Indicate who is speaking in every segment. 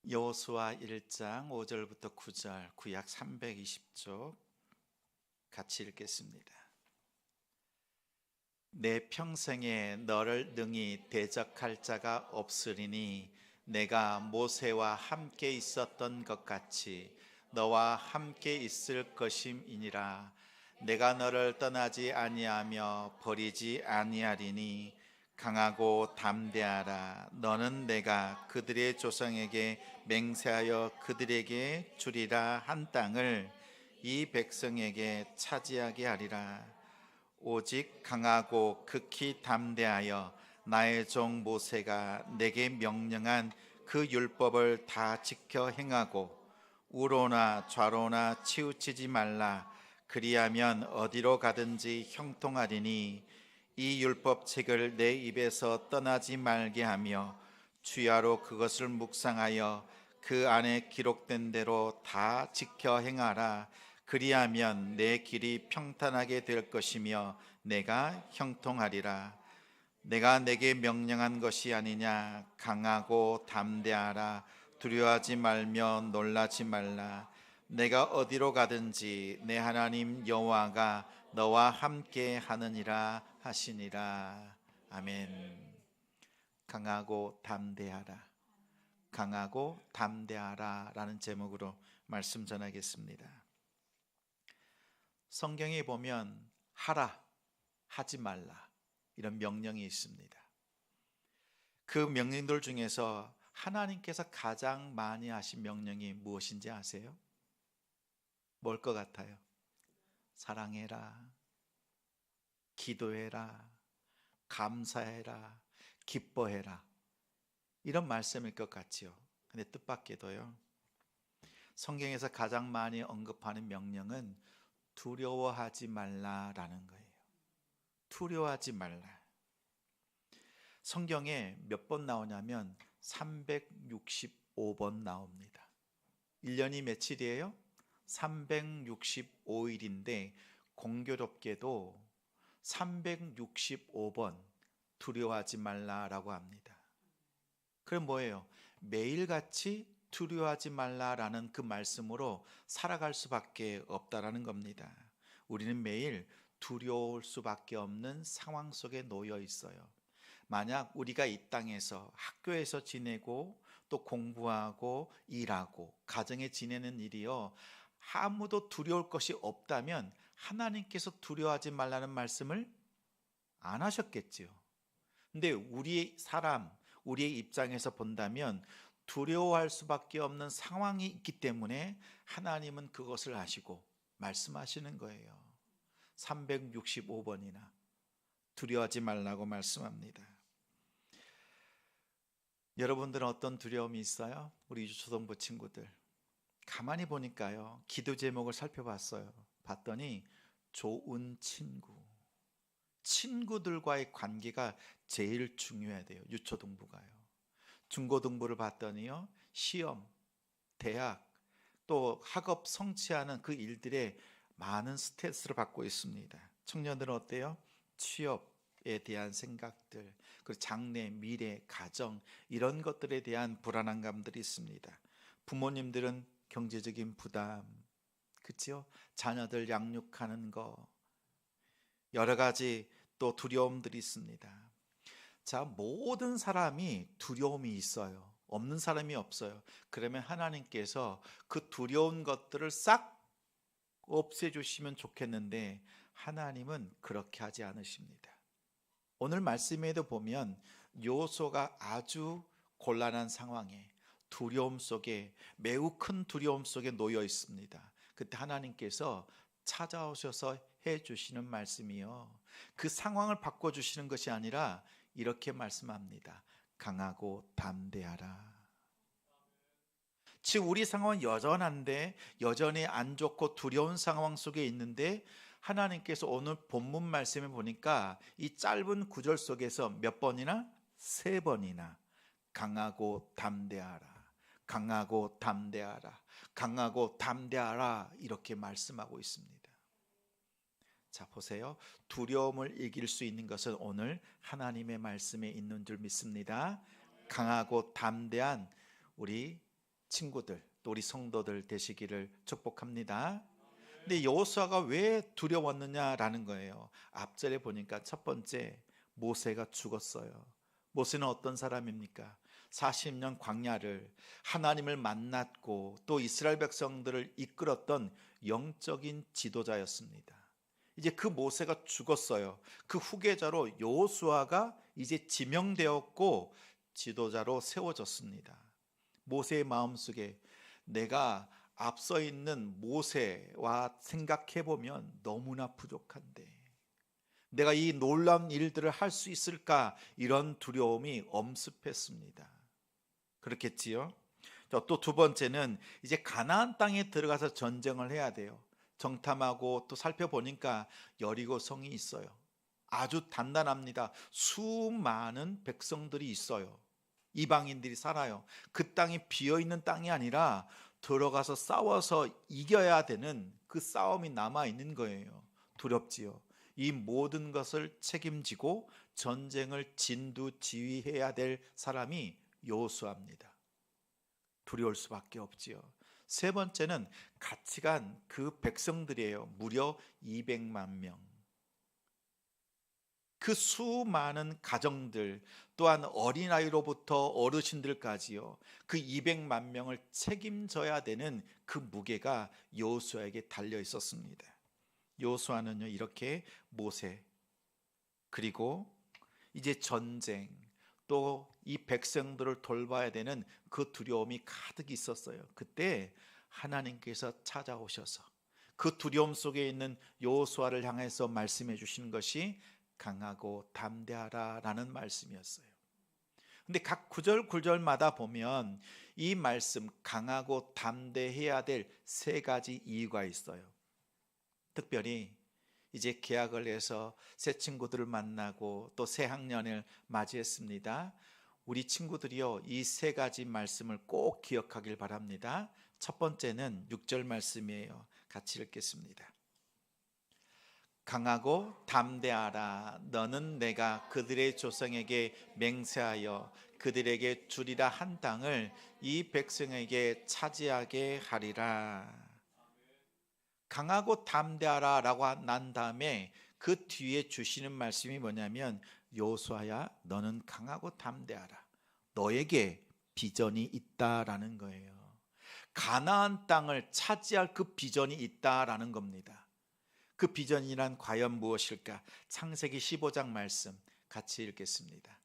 Speaker 1: 여호수아 1장 5절부터 9절, 구약 320쪽 같이 읽겠습니다. 내 평생에 너를 능히 대적할 자가 없으리니 내가 모세와 함께 있었던 것 같이 너와 함께 있을 것임이니라. 내가 너를 떠나지 아니하며 버리지 아니하리니 강하고 담대하라. 너는 내가 그들의 조상에게 맹세하여 그들에게 주리라 한 땅을 이 백성에게 차지하게 하리라. 오직 강하고 극히 담대하여 나의 종 모세가 내게 명령한 그 율법을 다 지켜 행하고 우로나 좌로나 치우치지 말라. 그리하면 어디로 가든지 형통하리니 이 율법책을 내 입에서 떠나지 말게 하며 주야로 그것을 묵상하여 그 안에 기록된 대로 다 지켜 행하라. 그리하면 내 길이 평탄하게 될 것이며 내가 형통하리라. 내가 내게 명령한 것이 아니냐. 강하고 담대하라. 두려워하지 말며 놀라지 말라. 내가 어디로 가든지 내 하나님 여호와가 너와 함께 하느니라 하시니라. 아멘. 강하고 담대하라. 강하고 담대하라 라는 제목으로 말씀 전하겠습니다. 성경에 보면 하라, 하지 말라 이런 명령이 있습니다. 그 명령들 중에서 하나님께서 가장 많이 하신 명령이 무엇인지 아세요? 뭘 것 같아요? 사랑해라, 기도해라, 감사해라, 기뻐해라 이런 말씀일 것 같지요. 근데 뜻밖에도요, 성경에서 가장 많이 언급하는 명령은 두려워하지 말라라는 거예요. 두려워하지 말라. 성경에 몇 번 나오냐면 365번 나옵니다. 1년이 며칠이에요? 365일인데 공교롭게도 365번 두려워하지 말라라고 합니다. 그럼 뭐예요? 매일같이 두려워하지 말라라는 그 말씀으로 살아갈 수밖에 없다라는 겁니다. 우리는 매일 두려울 수밖에 없는 상황 속에 놓여 있어요. 만약 우리가 이 땅에서 학교에서 지내고 또 공부하고 일하고 가정에 지내는 일이요, 아무도 두려울 것이 없다면 하나님께서 두려워하지 말라는 말씀을 안 하셨겠지요. 근데 우리의 입장에서 본다면 두려워할 수밖에 없는 상황이 있기 때문에 하나님은 그것을 아시고 말씀하시는 거예요. 365번이나 두려워하지 말라고 말씀합니다. 여러분들은 어떤 두려움이 있어요? 우리 유초동부 친구들 가만히 보니까요, 기도 제목을 살펴봤어요. 봤더니 좋은 친구들과의 관계가 제일 중요해야 돼요. 유초등부가요. 중고등부를 봤더니요, 시험, 대학, 또 학업 성취하는 그 일들에 많은 스트레스를 받고 있습니다. 청년들은 어때요? 취업에 대한 생각들, 그리고 장래, 미래, 가정 이런 것들에 대한 불안한 감들이 있습니다. 부모님들은 경제적인 부담, 그렇죠? 자녀들 양육하는 거, 여러 가지 또 두려움들이 있습니다. 자, 모든 사람이 두려움이 있어요. 없는 사람이 없어요. 그러면 하나님께서 그 두려운 것들을 싹 없애주시면 좋겠는데 하나님은 그렇게 하지 않으십니다. 오늘 말씀에도 보면 여호수아가 아주 곤란한 상황에, 두려움 속에, 매우 큰 두려움 속에 놓여 있습니다. 그때 하나님께서 찾아오셔서 해주시는 말씀이요, 그 상황을 바꿔주시는 것이 아니라 이렇게 말씀합니다. 강하고 담대하라. 즉 우리 상황은 여전한데, 여전히 안 좋고 두려운 상황 속에 있는데 하나님께서 오늘 본문 말씀에 보니까 이 짧은 구절 속에서 몇 번이나? 3번이나 강하고 담대하라, 강하고 담대하라, 강하고 담대하라 이렇게 말씀하고 있습니다. 자, 보세요. 두려움을 이길 수 있는 것은 오늘 하나님의 말씀에 있는 줄 믿습니다. 강하고 담대한 우리 친구들, 또 우리 성도들 되시기를 축복합니다. 근데 여호수아가 왜 두려웠느냐라는 거예요. 앞절에 보니까 첫 번째, 모세가 죽었어요. 모세는 어떤 사람입니까? 40년 광야를 하나님을 만났고 또 이스라엘 백성들을 이끌었던 영적인 지도자였습니다. 이제 그 모세가 죽었어요. 그 후계자로 여호수아가 이제 지명되었고 지도자로 세워졌습니다. 모세의 마음속에 내가 앞서 있는 모세와 생각해 보면 너무나 부족한데 내가 이 놀라운 일들을 할 수 있을까, 이런 두려움이 엄습했습니다. 그렇겠지요? 또 두 번째는 이제 가나안 땅에 들어가서 전쟁을 해야 돼요. 정탐하고 또 살펴보니까 여리고성이 있어요. 아주 단단합니다. 수많은 백성들이 있어요. 이방인들이 살아요. 그 땅이 비어있는 땅이 아니라 들어가서 싸워서 이겨야 되는 그 싸움이 남아있는 거예요. 두렵지요. 이 모든 것을 책임지고 전쟁을 진두지휘해야 될 사람이 여호수아입니다. 두려울 수밖에 없지요. 세 번째는 같이 간 그 백성들이에요. 무려 200만 명. 그 수많은 가정들, 또한 어린아이로부터 어르신들까지요, 그 200만 명을 책임져야 되는 그 무게가 여호수아에게 달려 있었습니다. 여호수아는요, 이렇게 모세, 그리고 이제 전쟁, 또 이 백성들을 돌봐야 되는 그 두려움이 가득 있었어요. 그때 하나님께서 찾아오셔서 그 두려움 속에 있는 여호수아를 향해서 말씀해 주신 것이 강하고 담대하라 라는 말씀이었어요. 근데 각 구절마다 보면 이 말씀, 강하고 담대해야 될 세 가지 이유가 있어요. 특별히 이제 개학을 해서 새 친구들을 만나고 또 새 학년을 맞이했습니다. 우리 친구들이요, 이 세 가지 말씀을 꼭 기억하길 바랍니다. 첫 번째는 6절 말씀이에요. 같이 읽겠습니다. 강하고 담대하라. 너는 내가 그들의 조상에게 맹세하여 그들에게 주리라 한 땅을 이 백성에게 차지하게 하리라. 강하고 담대하라 라고 난 다음에 그 뒤에 주시는 말씀이 뭐냐면, 여호수아야, 너는 강하고 담대하라. 너에게 비전이 있다라는 거예요. 가나안 땅을 차지할 그 비전이 있다라는 겁니다. 그 비전이란 과연 무엇일까? 창세기 15장 말씀 같이 읽겠습니다.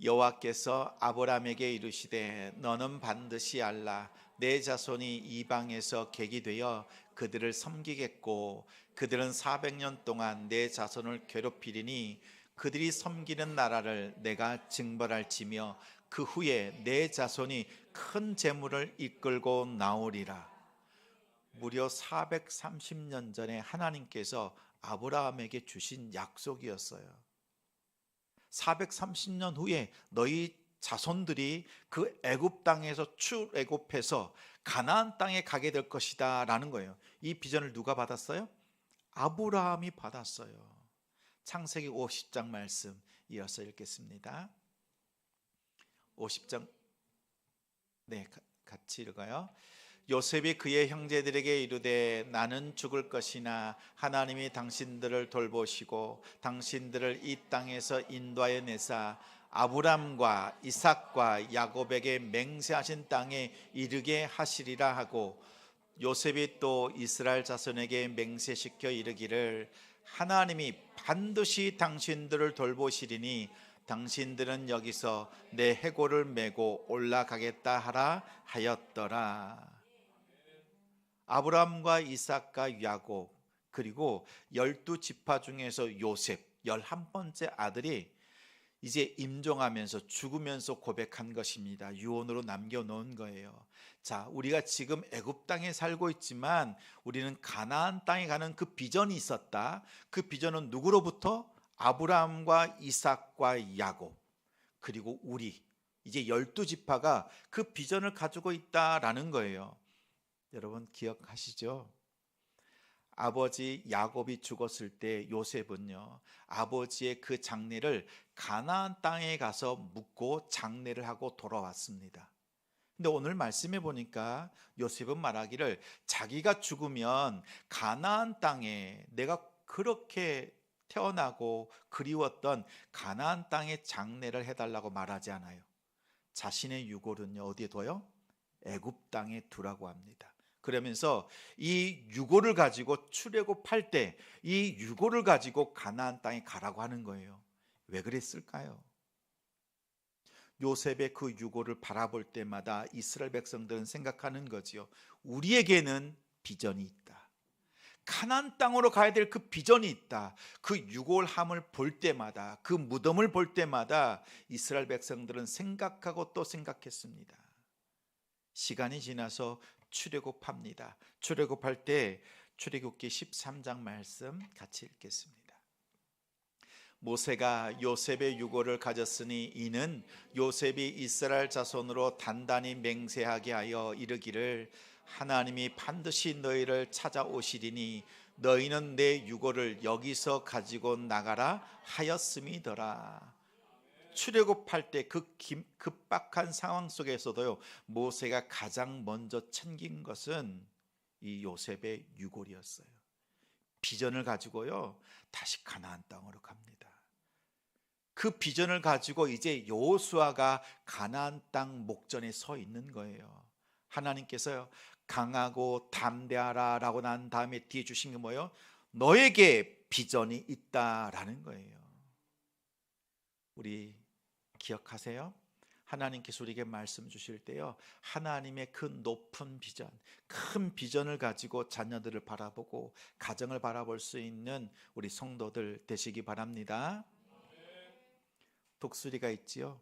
Speaker 1: 여호와께서 아브라함에게 이르시되 너는 반드시 알라. 내 자손이 이방에서 객이 되어 그들을 섬기겠고 그들은 400년 동안 내 자손을 괴롭히리니 그들이 섬기는 나라를 내가 징벌할지며 그 후에 내 자손이 큰 재물을 이끌고 나오리라. 무려 430년 전에 하나님께서 아브라함에게 주신 약속이었어요. 430년 후에 너희 자손들이 그 애굽 땅에서 출애굽해서 가나안 땅에 가게 될 것이다 라는 거예요. 이 비전을 누가 받았어요? 아브라함이 받았어요. 창세기 50장 말씀 이어서 읽겠습니다. 50장, 네, 같이 읽어요. 요셉이 그의 형제들에게 이르되 나는 죽을 것이나 하나님이 당신들을 돌보시고 당신들을 이 땅에서 인도하여 내사 아브람과 이삭과 야곱에게 맹세하신 땅에 이르게 하시리라 하고, 요셉이 또 이스라엘 자손에게 맹세시켜 이르기를 하나님이 반드시 당신들을 돌보시리니 당신들은 여기서 내 해골을 메고 올라가겠다 하라 하였더라. 아브라함과 이삭과 야곱, 그리고 12지파 중에서 요셉 11번째 아들이 이제 임종하면서 죽으면서 고백한 것입니다. 유언으로 남겨놓은 거예요. 자, 우리가 지금 애굽 땅에 살고 있지만 우리는 가나안 땅에 가는 그 비전이 있었다. 그 비전은 누구로부터? 아브라함과 이삭과 야곱, 그리고 우리 이제 12지파가 그 비전을 가지고 있다라는 거예요. 여러분 기억하시죠? 아버지 야곱이 죽었을 때 요셉은요, 아버지의 그 장례를 가나안 땅에 가서 묻고 장례를 하고 돌아왔습니다. 근데 오늘 말씀해 보니까 요셉은 말하기를 자기가 죽으면 가나안 땅에 내가 그렇게 태어나고 그리웠던 가나안 땅에 장례를 해달라고 말하지 않아요. 자신의 유골은요 어디에 둬요? 애굽 땅에 두라고 합니다. 그러면서 이 유골을 가지고 출애굽할 때 이 유골을 가지고 가나안 땅에 가라고 하는 거예요. 왜 그랬을까요? 요셉의 그 유골을 바라볼 때마다 이스라엘 백성들은 생각하는 거지요. 우리에게는 비전이 있다. 가나안 땅으로 가야 될 그 비전이 있다. 그 유골함을 볼 때마다, 그 무덤을 볼 때마다 이스라엘 백성들은 생각하고 또 생각했습니다. 시간이 지나서 출애굽합니다. 출애굽할 때 출애굽기 13장 말씀 같이 읽겠습니다. 모세가 요셉의 유골을 가졌으니 이는 요셉이 이스라엘 자손으로 단단히 맹세하게 하여 이르기를 하나님이 반드시 너희를 찾아오시리니 너희는 내 유골을 여기서 가지고 나가라 하였음이더라. 출애굽할 때 그 급박한 상황 속에서도요 모세가 가장 먼저 챙긴 것은 이 요셉의 유골이었어요. 비전을 가지고요 다시 가나안 땅으로 갑니다. 그 비전을 가지고 이제 여호수아가 가나안 땅 목전에 서 있는 거예요. 하나님께서요 강하고 담대하라 라고 난 다음에 뒤에 주신 게 뭐예요? 너에게 비전이 있다라는 거예요. 우리 기억하세요? 하나님께서 우리에게 말씀 주실 때요 하나님의 그 높은 비전, 큰 비전을 가지고 자녀들을 바라보고 가정을 바라볼 수 있는 우리 성도들 되시기 바랍니다. 독수리가 있지요.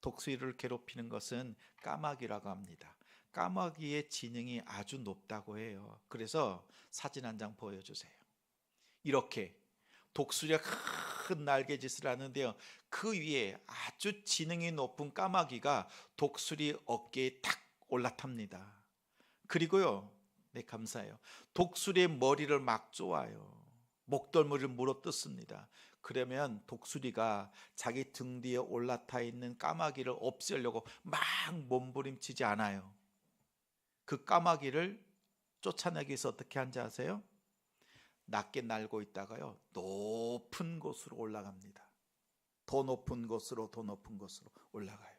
Speaker 1: 독수리를 괴롭히는 것은 까마귀라고 합니다. 까마귀의 지능이 아주 높다고 해요. 그래서 사진 한 장 보여주세요. 이렇게 독수리가 큰 날개짓을 하는데요 그 위에 아주 지능이 높은 까마귀가 독수리 어깨에 탁 올라탑니다. 그리고요 네 감사해요 독수리의 머리를 막 쪼아요. 목덜미를 물어뜯습니다. 그러면 독수리가 자기 등 뒤에 올라타 있는 까마귀를 없애려고 막 몸부림치지 않아요. 그 까마귀를 쫓아내기 위해서 어떻게 하는지 아세요? 낮게 날고 있다가요 높은 곳으로 올라갑니다. 더 높은 곳으로 더 높은 곳으로 올라가요.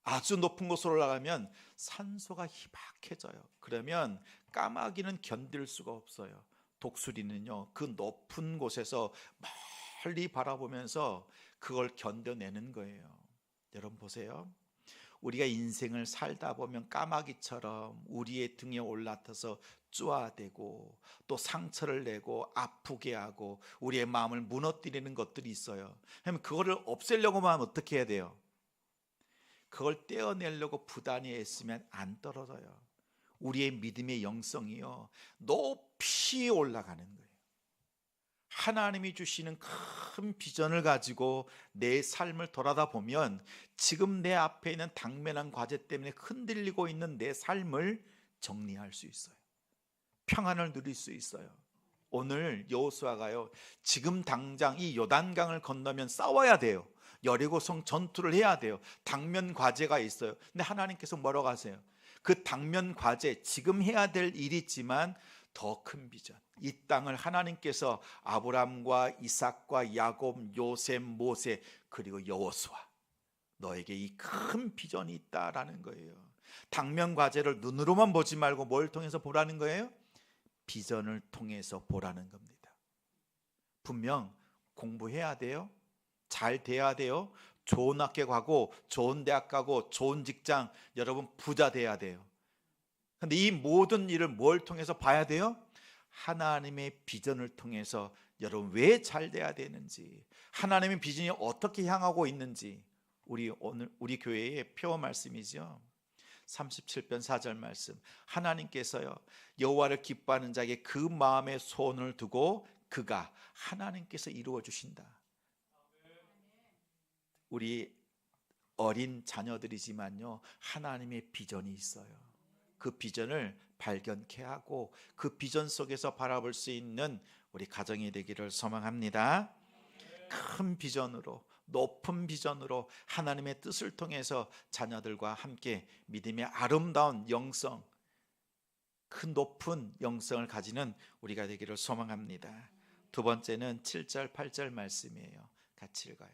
Speaker 1: 아주 높은 곳으로 올라가면 산소가 희박해져요. 그러면 까마귀는 견딜 수가 없어요. 독수리는요 그 높은 곳에서 멀리 바라보면서 그걸 견뎌내는 거예요. 여러분 보세요. 우리가 인생을 살다 보면 까마귀처럼 우리의 등에 올라타서 쪼아대고 또 상처를 내고 아프게 하고 우리의 마음을 무너뜨리는 것들이 있어요. 그러면 그거를 없애려고만 하면 어떻게 해야 돼요? 그걸 떼어내려고 부단히 애쓰면 안 떨어져요. 우리의 믿음의 영성이요 높이 올라가는 거예요. 하나님이 주시는 큰 비전을 가지고 내 삶을 돌아다 보면 지금 내 앞에 있는 당면한 과제 때문에 흔들리고 있는 내 삶을 정리할 수 있어요. 평안을 누릴 수 있어요. 오늘 여호수아가요 지금 당장 이 요단강을 건너면 싸워야 돼요. 여리고성 전투를 해야 돼요. 당면 과제가 있어요. 근데 하나님께서 뭐라고 하세요? 그 당면 과제 지금 해야 될 일이지만 더 큰 비전, 이 땅을 하나님께서 아브람과 이삭과 야곱, 요셉, 모세 그리고 여호수아 너에게 이 큰 비전이 있다라는 거예요. 당면 과제를 눈으로만 보지 말고 뭘 통해서 보라는 거예요? 비전을 통해서 보라는 겁니다. 분명 공부해야 돼요. 잘 돼야 돼요. 좋은 학교 가고 좋은 대학 가고 좋은 직장, 여러분 부자 돼야 돼요. 근데 이 모든 일을 뭘 통해서 봐야 돼요? 하나님의 비전을 통해서 여러분 왜 잘 돼야 되는지, 하나님의 비전이 어떻게 향하고 있는지 오늘 우리 교회의 표어 말씀이죠. 37편 4절 말씀. 하나님께서요 여호와를 기뻐하는 자에게 그 마음에 소원을 두고 그가 하나님께서 이루어 주신다. 우리 어린 자녀들이지만요 하나님의 비전이 있어요. 그 비전을 발견케 하고 그 비전 속에서 바라볼 수 있는 우리 가정이 되기를 소망합니다. 큰 비전으로, 높은 비전으로 하나님의 뜻을 통해서 자녀들과 함께 믿음의 아름다운 영성, 큰 높은 영성을 가지는 우리가 되기를 소망합니다. 두 번째는 7절 8절 말씀이에요. 같이 읽어요.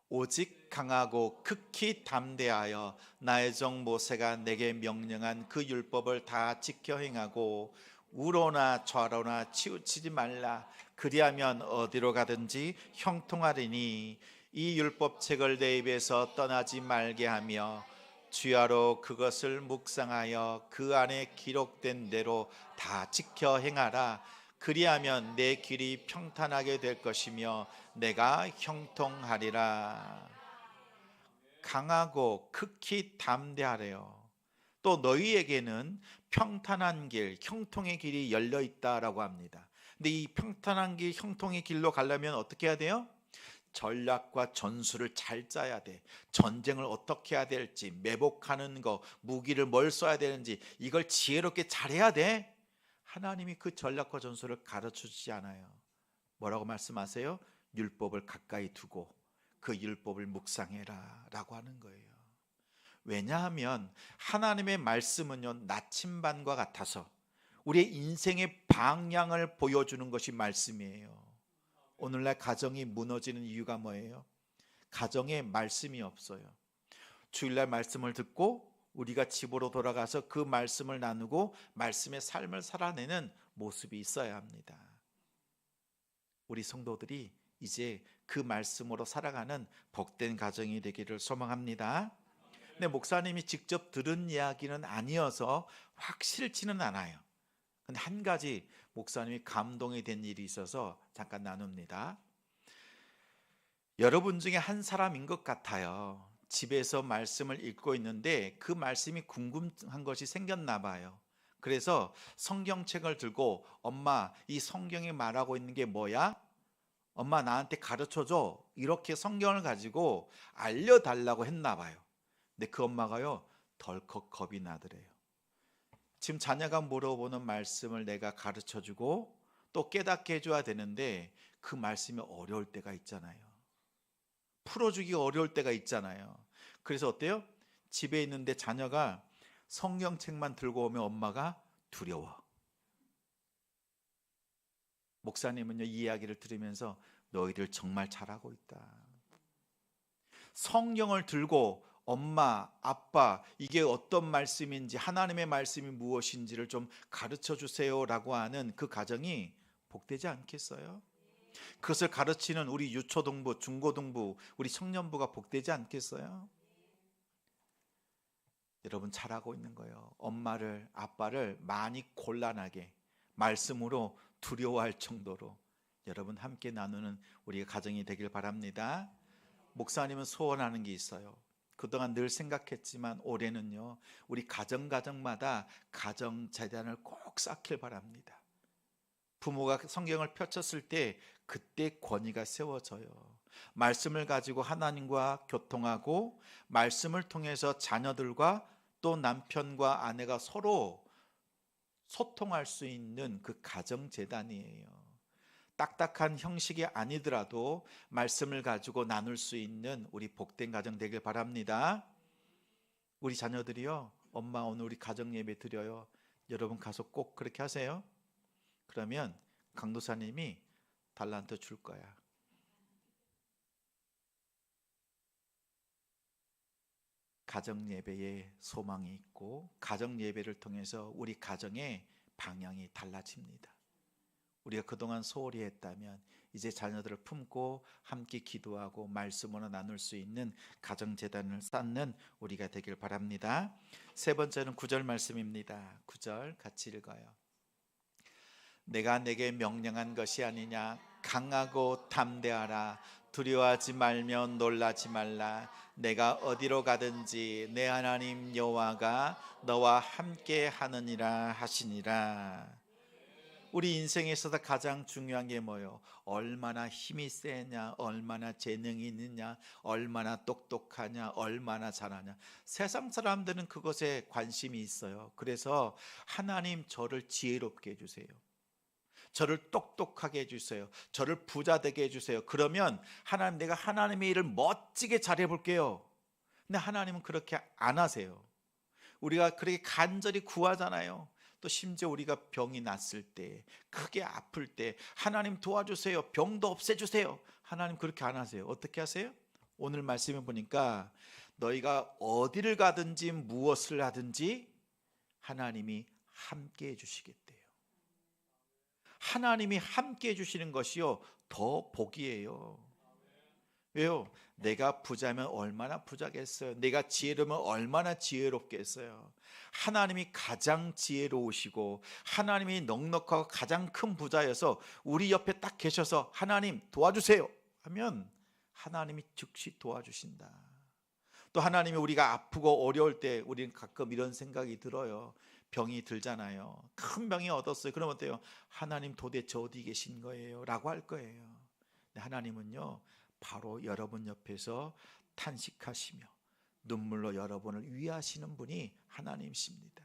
Speaker 1: 오직 강하고 극히 담대하여 나의 종 모세가 내게 명령한 그 율법을 다 지켜 행하고 우로나 좌로나 치우치지 말라. 그리하면 어디로 가든지 형통하리니 이 율법책을 내 입에서 떠나지 말게 하며 주야로 그것을 묵상하여 그 안에 기록된 대로 다 지켜 행하라. 그리하면 내 길이 평탄하게 될 것이며 내가 형통하리라. 강하고 극히 담대하래요. 또 너희에게는 평탄한 길, 형통의 길이 열려 있다라고 합니다. 근데 이 평탄한 길, 형통의 길로 가려면 어떻게 해야 돼요? 전략과 전술을 잘 짜야 돼. 전쟁을 어떻게 해야 될지, 매복하는 거, 무기를 뭘 써야 되는지 이걸 지혜롭게 잘해야 돼. 하나님이 그 전략과 전술을 가르쳐주지 않아요. 뭐라고 말씀하세요? 율법을 가까이 두고 그 율법을 묵상해라 라고 하는 거예요. 왜냐하면 하나님의 말씀은요, 나침반과 같아서 우리의 인생의 방향을 보여주는 것이 말씀이에요. 오늘날 가정이 무너지는 이유가 뭐예요? 가정에 말씀이 없어요. 주일날 말씀을 듣고 우리가 집으로 돌아가서 그 말씀을 나누고 말씀의 삶을 살아내는 모습이 있어야 합니다. 우리 성도들이 이제 그 말씀으로 살아가는 복된 가정이 되기를 소망합니다. 근데 목사님이 직접 들은 이야기는 아니어서 확실치는 않아요. 근데 한 가지 목사님이 감동이 된 일이 있어서 잠깐 나눕니다. 여러분 중에 한 사람인 것 같아요. 집에서 말씀을 읽고 있는데 그 말씀이 궁금한 것이 생겼나 봐요. 그래서 성경책을 들고 엄마, 이 성경이 말하고 있는 게 뭐야? 엄마 나한테 가르쳐줘. 이렇게 성경을 가지고 알려달라고 했나 봐요. 근데 그 엄마가요, 덜컥 겁이 나더래요. 지금 자녀가 물어보는 말씀을 내가 가르쳐주고 또 깨닫게 해줘야 되는데 그 말씀이 어려울 때가 있잖아요. 풀어주기 어려울 때가 있잖아요. 그래서 어때요? 집에 있는데 자녀가 성경책만 들고 오면 엄마가 두려워. 목사님은요, 이 이야기를 들으면서 너희들 정말 잘하고 있다. 성경을 들고 엄마, 아빠, 이게 어떤 말씀인지, 하나님의 말씀이 무엇인지를 좀 가르쳐 주세요 라고 하는 그 가정이 복되지 않겠어요? 그것을 가르치는 우리 유초등부, 중고등부, 우리 청년부가 복되지 않겠어요? 여러분 잘하고 있는 거예요. 엄마를, 아빠를 많이 곤란하게 말씀으로 두려워할 정도로 여러분 함께 나누는 우리의 가정이 되길 바랍니다. 목사님은 소원하는 게 있어요. 그동안 늘 생각했지만 올해는요, 우리 가정마다 가정재단을 꼭 쌓길 바랍니다. 부모가 성경을 펼쳤을 때 그때 권위가 세워져요. 말씀을 가지고 하나님과 교통하고 말씀을 통해서 자녀들과 또 남편과 아내가 서로 소통할 수 있는 그 가정재단이에요. 딱딱한 형식이 아니더라도 말씀을 가지고 나눌 수 있는 우리 복된 가정 되길 바랍니다. 우리 자녀들이요, 엄마 오늘 우리 가정 예배 드려요. 여러분 가서 꼭 그렇게 하세요. 그러면 강도사님이 달란트 줄 거야. 가정 예배에 소망이 있고 가정 예배를 통해서 우리 가정의 방향이 달라집니다. 우리가 그동안 소홀히 했다면 이제 자녀들을 품고 함께 기도하고 말씀으로 나눌 수 있는 가정재단을 쌓는 우리가 되길 바랍니다. 세 번째는 9절 말씀입니다. 9절 같이 읽어요. 내가 내게 명령한 것이 아니냐. 강하고 담대하라. 두려워하지 말며 놀라지 말라. 내가 어디로 가든지 내 하나님 여호와가 너와 함께 하느니라 하시니라. 우리 인생에 있어서 가장 중요한 게 뭐예요? 얼마나 힘이 세냐, 얼마나 재능이 있느냐, 얼마나 똑똑하냐, 얼마나 잘하냐. 세상 사람들은 그것에 관심이 있어요. 그래서 하나님 저를 지혜롭게 해주세요. 저를 똑똑하게 해주세요. 저를 부자 되게 해주세요. 그러면 하나님, 내가 하나님의 일을 멋지게 잘해 볼게요. 근데 하나님은 그렇게 안 하세요. 우리가 그렇게 간절히 구하잖아요. 또 심지어 우리가 병이 났을 때, 크게 아플 때 하나님 도와주세요, 병도 없애주세요. 하나님 그렇게 안 하세요. 어떻게 하세요? 오늘 말씀에 보니까 너희가 어디를 가든지 무엇을 하든지 하나님이 함께 해주시겠대요. 하나님이 함께 해주시는 것이요 더 복이에요. 왜요? 내가 부자면 얼마나 부자겠어요. 내가 지혜로우면 얼마나 지혜롭겠어요. 하나님이 가장 지혜로우시고 하나님이 넉넉하고 가장 큰 부자여서 우리 옆에 딱 계셔서 하나님 도와주세요 하면 하나님이 즉시 도와주신다. 또 하나님이 우리가 아프고 어려울 때 우리는 가끔 이런 생각이 들어요. 병이 들잖아요. 큰 병이 얻었어요. 그러면 어때요? 하나님 도대체 어디 계신 거예요? 라고 할 거예요. 하나님은요 바로 여러분 옆에서 탄식하시며 눈물로 여러분을 위하시는 분이 하나님이십니다.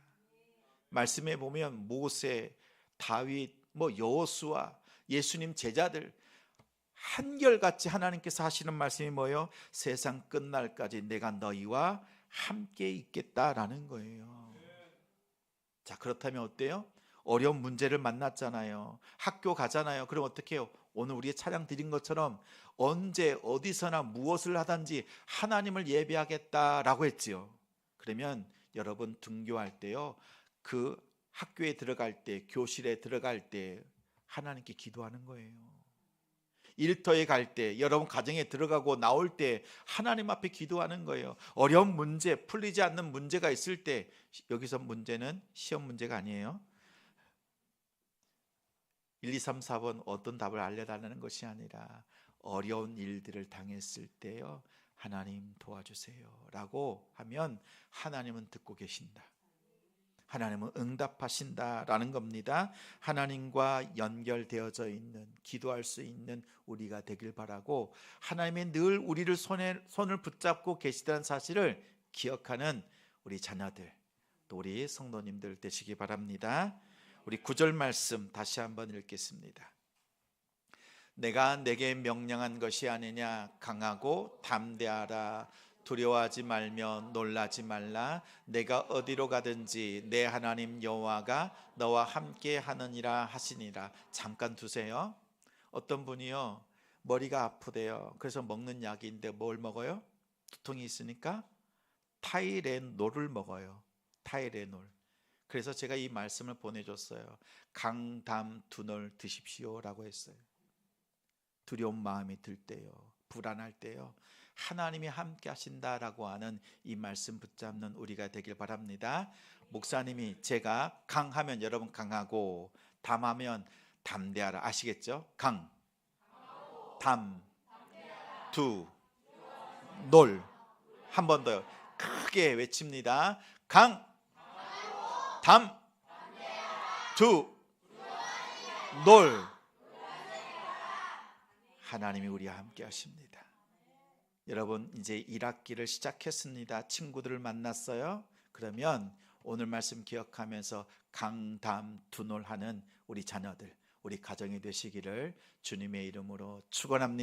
Speaker 1: 말씀에 보면 모세, 다윗, 여호수아, 예수님 제자들 한결같이 하나님께서 하시는 말씀이 뭐예요? 세상 끝날까지 내가 너희와 함께 있겠다라는 거예요. 자, 그렇다면 어때요? 어려운 문제를 만났잖아요. 학교 가잖아요. 그럼 어떻게 해요? 오늘 우리의 찬양 드린 것처럼 언제 어디서나 무엇을 하든지 하나님을 예배하겠다라고 했지요. 그러면 여러분 등교할 때요, 그 학교에 들어갈 때, 교실에 들어갈 때 하나님께 기도하는 거예요. 일터에 갈 때, 여러분 가정에 들어가고 나올 때 하나님 앞에 기도하는 거예요. 어려운 문제, 풀리지 않는 문제가 있을 때, 여기서 문제는 시험 문제가 아니에요. 1, 2, 3, 4번 어떤 답을 알려달라는 것이 아니라 어려운 일들을 당했을 때요, 하나님 도와주세요 라고 하면 하나님은 듣고 계신다. 하나님은 응답하신다라는 겁니다. 하나님과 연결되어져 있는, 기도할 수 있는 우리가 되길 바라고, 하나님이 늘 우리를 손을 붙잡고 계시다는 사실을 기억하는 우리 자녀들, 또 우리 성도님들 되시기 바랍니다. 우리 9절 말씀 다시 한번 읽겠습니다. 내가 내게 명령한 것이 아니냐. 강하고 담대하라. 두려워하지 말며 놀라지 말라. 내가 어디로 가든지 내 하나님 여호와가 너와 함께 하느니라 하시니라. 잠깐 두세요. 어떤 분이요, 머리가 아프대요. 그래서 먹는 약인데 뭘 먹어요? 두통이 있으니까 타이레놀을 먹어요. 타이레놀. 그래서 제가 이 말씀을 보내줬어요. 강담두놀 드십시오라고 했어요. 두려운 마음이 들 때요, 불안할 때요, 하나님이 함께 하신다라고 하는 이 말씀 붙잡는 우리가 되길 바랍니다. 목사님이 제가 강하면 여러분 강하고, 담하면 담대하라. 아시겠죠? 강, 담, 두, 놀. 한 번 더요. 크게 외칩니다. 강, 담, 두, 놀. 하나님이 우리와 함께 하십니다. 여러분 이제 1학기를 시작했습니다. 친구들을 만났어요. 그러면 오늘 말씀 기억하면서 강담두놀하는 우리 자녀들, 우리 가정이 되시기를 주님의 이름으로 축원합니다.